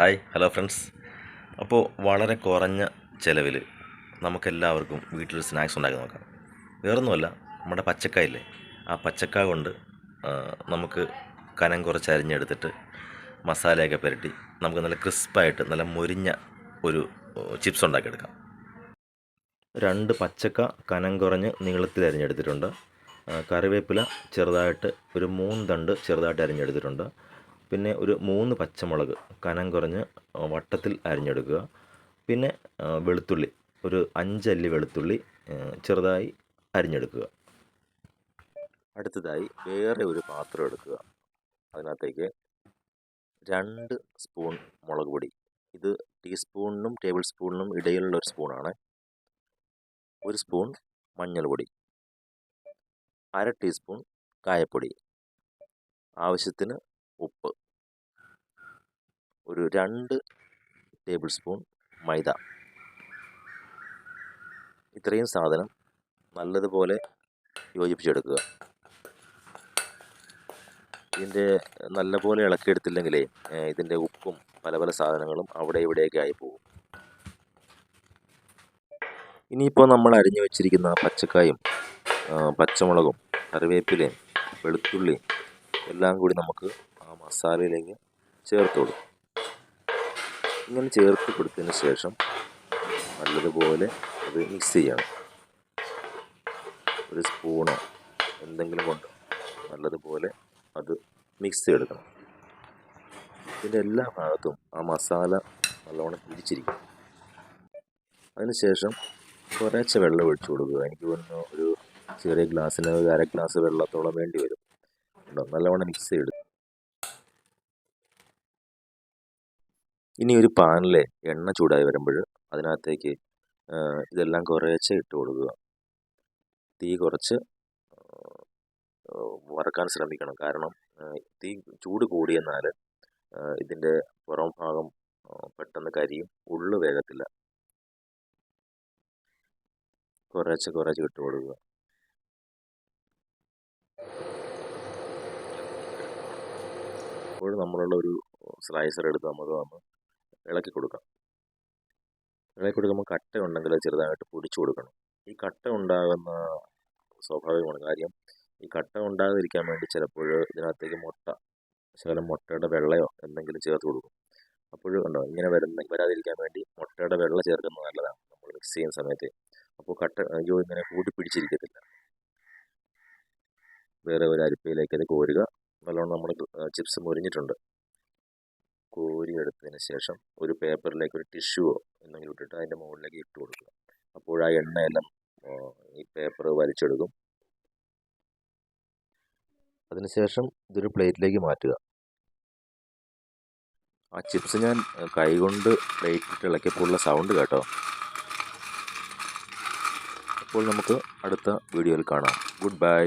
Hi hello friends. അപ്പോൾ വളരെ കുറഞ്ഞ ചിലവിൽ നമുക്കെല്ലാവർക്കും വീട്ടിലൊരു സ്നാക്സ് ഉണ്ടാക്കി നോക്കാം. വേറൊന്നുമല്ല, നമ്മുടെ പച്ചക്കായില്ലേ, ആ പച്ചക്കായ കൊണ്ട് നമുക്ക് കനം കുറച്ച് അരിഞ്ഞെടുത്തിട്ട് മസാലയൊക്കെ പുരട്ടി നമുക്ക് നല്ല ക്രിസ്പായിട്ട് നല്ല മൊരിഞ്ഞ ഒരു ചിപ്സ് ഉണ്ടാക്കിയെടുക്കാം. 2 പച്ചക്ക കനം കുറഞ്ഞ് നീളത്തിൽ അരിഞ്ഞെടുത്തിട്ടുണ്ട്. കറിവേപ്പില ചെറുതായിട്ട് ഒരു 3 തണ്ട് ചെറുതായിട്ട് അരിഞ്ഞെടുത്തിട്ടുണ്ട്. പിന്നെ ഒരു 3 പച്ചമുളക് കനം കുറഞ്ഞ് വട്ടത്തിൽ അരിഞ്ഞെടുക്കുക. പിന്നെ വെളുത്തുള്ളി ഒരു 5 അല്ലി വെളുത്തുള്ളി ചെറുതായി അരിഞ്ഞെടുക്കുക. അടുത്തതായി വേറെ ഒരു പാത്രം എടുക്കുക. അതിനകത്തേക്ക് 2 സ്പൂൺ മുളക് പൊടി, ഇത് ടീസ്പൂണിനും ടേബിൾ സ്പൂണിനും ഇടയിലുള്ള ഒരു സ്പൂണാണ്. 1 സ്പൂൺ മഞ്ഞൾപ്പൊടി, 1/2 ടീസ്പൂൺ കായപ്പൊടി, ആവശ്യത്തിന് ഉപ്പ്, ഒരു 2 ടേബിൾ സ്പൂൺ മൈദ. ഇത്രയും സാധനം നല്ലതുപോലെ യോജിപ്പിച്ചെടുക്കുക. ഇതിൻ്റെ നല്ലപോലെ ഇളക്കിയെടുത്തില്ലെങ്കിലേ ഇതിൻ്റെ ഉപ്പും പല പല സാധനങ്ങളും അവിടെ ഇവിടെയൊക്കെ ആയി പോകും. ഇനിയിപ്പോൾ നമ്മൾ അരിഞ്ഞു വെച്ചിരിക്കുന്ന പച്ചക്കായും പച്ചമുളകും കറിവേപ്പിലയും വെളുത്തുള്ളിയും എല്ലാം കൂടി നമുക്ക് ആ മസാലയിലേക്ക് ചേർത്ത് കൊടുക്കും. ഇങ്ങനെ ചേർത്ത് കൊടുത്തതിന് ശേഷം നല്ലതുപോലെ അത് മിക്സ് ചെയ്യണം. ഒരു സ്പൂണോ എന്തെങ്കിലും കൊണ്ട് നല്ലതുപോലെ അത് മിക്സ് ചെയ്തെടുക്കണം. ഇതിൻ്റെ എല്ലാ ഭാഗത്തും ആ മസാല നല്ലവണ്ണം പിടിച്ചിരിക്കും. അതിനുശേഷം കുറേശ്ശെ വെള്ളം ഒഴിച്ചു കൊടുക്കുക. എനിക്ക് തോന്നുന്നു ഒരു ചെറിയ ഗ്ലാസ്സിന് ഒരു 1/2 ഗ്ലാസ് വെള്ളത്തോളം വേണ്ടി വരും. നല്ലവണ്ണം മിക്സ് ചെയ്തെടുക്കും. ഇനി ഒരു പാനിൽ എണ്ണ ചൂടായി വരുമ്പോൾ അതിനകത്തേക്ക് ഇതെല്ലാം കുറേശ്ശെ ഇട്ട് കൊടുക്കുക. തീ കുറച്ച് വറക്കാൻ ശ്രമിക്കണം. കാരണം തീ ചൂട് കൂടിയെന്നാൽ ഇതിൻ്റെ പുറം ഭാഗം പെട്ടെന്ന് കരിയും, ഉള്ളു വേഗത്തില്ല. കുറേശ്ശെ ഇട്ട് കൊടുക്കുക. അപ്പോൾ നമ്മളുള്ള ഒരു സ്ലൈസർ എടുത്ത് നമുക്ക് ഇളക്കി കൊടുക്കാം. ഇളക്കി കൊടുക്കുമ്പോൾ കട്ട ഉണ്ടെങ്കിൽ ചെറുതായിട്ട് പൊടിച്ചു കൊടുക്കണം. ഈ കട്ട ഉണ്ടാകുന്ന സ്വാഭാവികമാണ്. കാര്യം ഈ കട്ട ഉണ്ടാകാതിരിക്കാൻ വേണ്ടി ചിലപ്പോൾ ഇതിനകത്തേക്ക് ശകലം മുട്ടയുടെ വെള്ളയോ എന്തെങ്കിലും ചേർത്ത് കൊടുക്കും. അപ്പോൾ ഉണ്ടോ ഇങ്ങനെ വരാതിരിക്കാൻ വേണ്ടി മുട്ടയുടെ വെള്ള ചേർക്കുന്നത് നല്ലതാണ് നമ്മൾ മിക്സ് ചെയ്യുന്ന സമയത്ത്. അപ്പോൾ ഇങ്ങനെ കൂട്ടി പിടിച്ചിരിക്കത്തില്ല. വേറെ ഒരു അരിപ്പയിലേക്ക് അത് കോരുക. നല്ലോണം നമ്മൾ ചിപ്സ് മുരിഞ്ഞിട്ടുണ്ട്. കോരി എടുത്തതിന് ശേഷം ഒരു പേപ്പറിലേക്ക് ഒരു ടിഷ്യൂവോ എന്തെങ്കിലും ഇട്ടിട്ട് അതിൻ്റെ മുകളിലേക്ക് ഇട്ട് കൊടുക്കുക. അപ്പോൾ ആ എണ്ണയെല്ലാം ഈ പേപ്പർ വലിച്ചെടുക്കും. അതിനുശേഷം ഇതൊരു പ്ലേറ്റിലേക്ക് മാറ്റുക. ആ ചിപ്സ് ഞാൻ കൈകൊണ്ട് പ്ലേറ്റിട്ട് ഇളക്കിയപ്പോഴുള്ള സൗണ്ട് കേട്ടോ. അപ്പോൾ നമുക്ക് അടുത്ത വീഡിയോയിൽ കാണാം. Good bye.